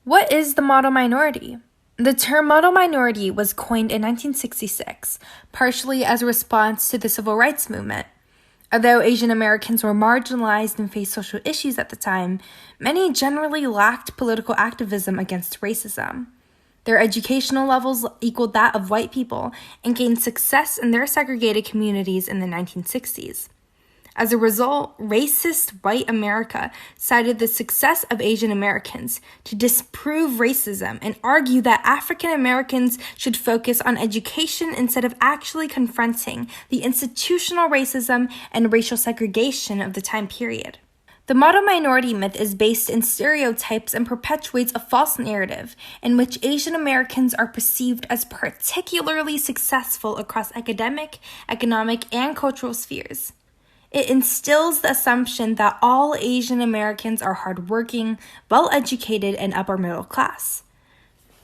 What is the model minority? The term model minority was coined in 1966, partially as a response to the civil rights movement. Although Asian Americans were marginalized and faced social issues at the time, many generally lacked political activism against racism. Their educational levels equaled that of white people and gained success in their segregated communities in the 1960s. As a result, racist white America cited the success of Asian Americans to disprove racism and argue that African Americans should focus on education instead of actually confronting the institutional racism and racial segregation of the time period. The model minority myth is based in stereotypes and perpetuates a false narrative in which Asian Americans are perceived as particularly successful across academic, economic, and cultural spheres. It instills the assumption that all Asian Americans are hardworking, well-educated, and upper middle class.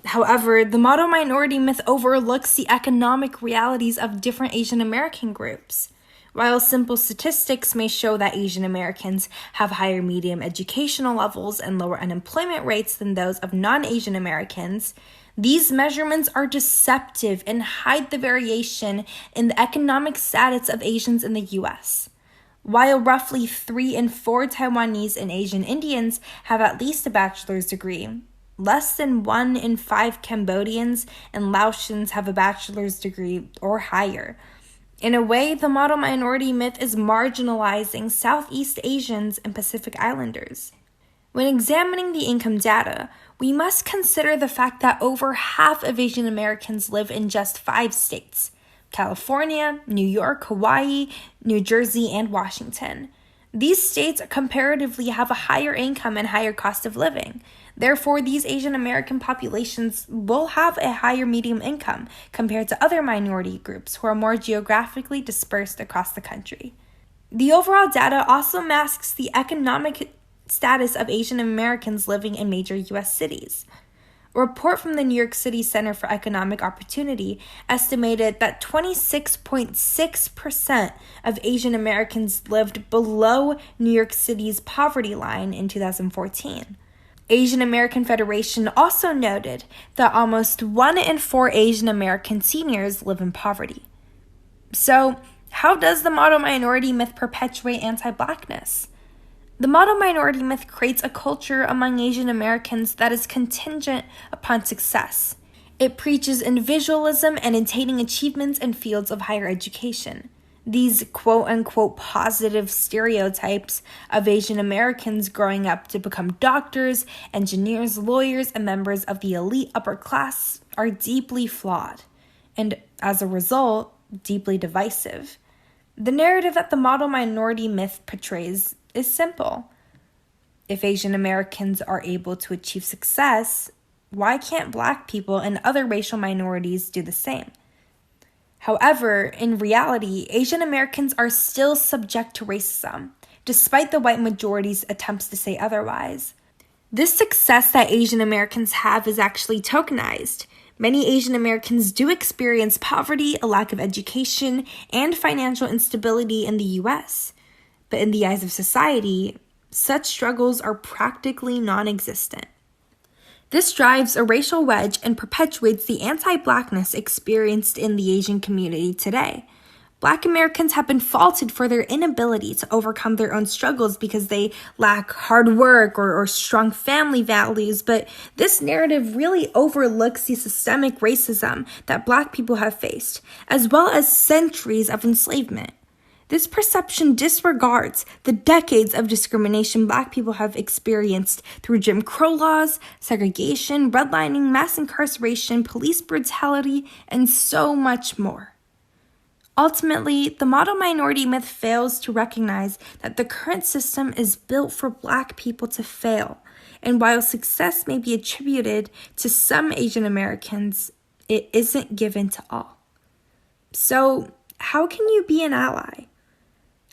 However, the model minority myth overlooks the economic realities of different Asian American groups. While simple statistics may show that Asian Americans have higher medium educational levels and lower unemployment rates than those of non-Asian Americans, these measurements are deceptive and hide the variation in the economic status of Asians in the U.S. While roughly 3 in 4 Taiwanese and Asian Indians have at least a bachelor's degree, less than 1 in 5 Cambodians and Laotians have a bachelor's degree or higher. In a way, the model minority myth is marginalizing Southeast Asians and Pacific Islanders. When examining the income data, we must consider the fact that over half of Asian Americans live in just 5 states: California, New York, Hawaii, New Jersey, and Washington. These states comparatively have a higher income and higher cost of living. Therefore, these Asian American populations will have a higher median income compared to other minority groups who are more geographically dispersed across the country. The overall data also masks the economic status of Asian Americans living in major U.S. cities. A report from the New York City Center for Economic Opportunity estimated that 26.6% of Asian Americans lived below New York City's poverty line in 2014. Asian American Federation also noted that almost 1 in 4 Asian American seniors live in poverty. So, how does the model minority myth perpetuate anti-Blackness? The model minority myth creates a culture among Asian Americans that is contingent upon success. It preaches individualism and attaining achievements in fields of higher education. These quote-unquote positive stereotypes of Asian Americans growing up to become doctors, engineers, lawyers, and members of the elite upper class are deeply flawed, and as a result, deeply divisive. The narrative that the model minority myth portrays is simple. If Asian Americans are able to achieve success, why can't Black people and other racial minorities do the same? However, in reality, Asian Americans are still subject to racism, despite the white majority's attempts to say otherwise. This success that Asian Americans have is actually tokenized. Many Asian Americans do experience poverty, a lack of education, and financial instability in the U.S., but in the eyes of society, such struggles are practically non-existent. This drives a racial wedge and perpetuates the anti-Blackness experienced in the Asian community today. Black Americans have been faulted for their inability to overcome their own struggles because they lack hard work or strong family values, but this narrative really overlooks the systemic racism that Black people have faced, as well as centuries of enslavement. This perception disregards the decades of discrimination Black people have experienced through Jim Crow laws, segregation, redlining, mass incarceration, police brutality, and so much more. Ultimately, the model minority myth fails to recognize that the current system is built for Black people to fail, and while success may be attributed to some Asian Americans, it isn't given to all. So, how can you be an ally?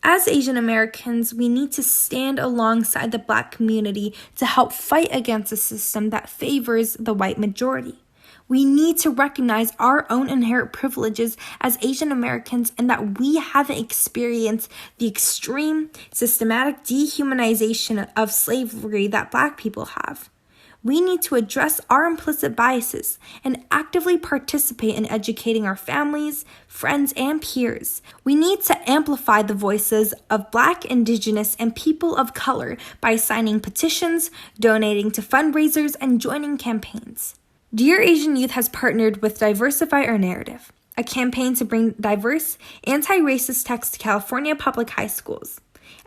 As Asian Americans, we need to stand alongside the Black community to help fight against a system that favors the white majority. We need to recognize our own inherent privileges as Asian Americans and that we haven't experienced the extreme, systematic dehumanization of slavery that Black people have. We need to address our implicit biases and actively participate in educating our families, friends, and peers. We need to amplify the voices of Black, Indigenous, and people of color by signing petitions, donating to fundraisers, and joining campaigns. Dear Asian Youth has partnered with Diversify Our Narrative, a campaign to bring diverse, anti-racist texts to California public high schools,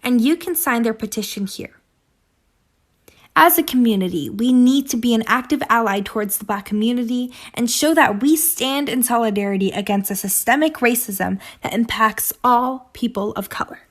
and you can sign their petition here. As a community, we need to be an active ally towards the Black community and show that we stand in solidarity against a systemic racism that impacts all people of color.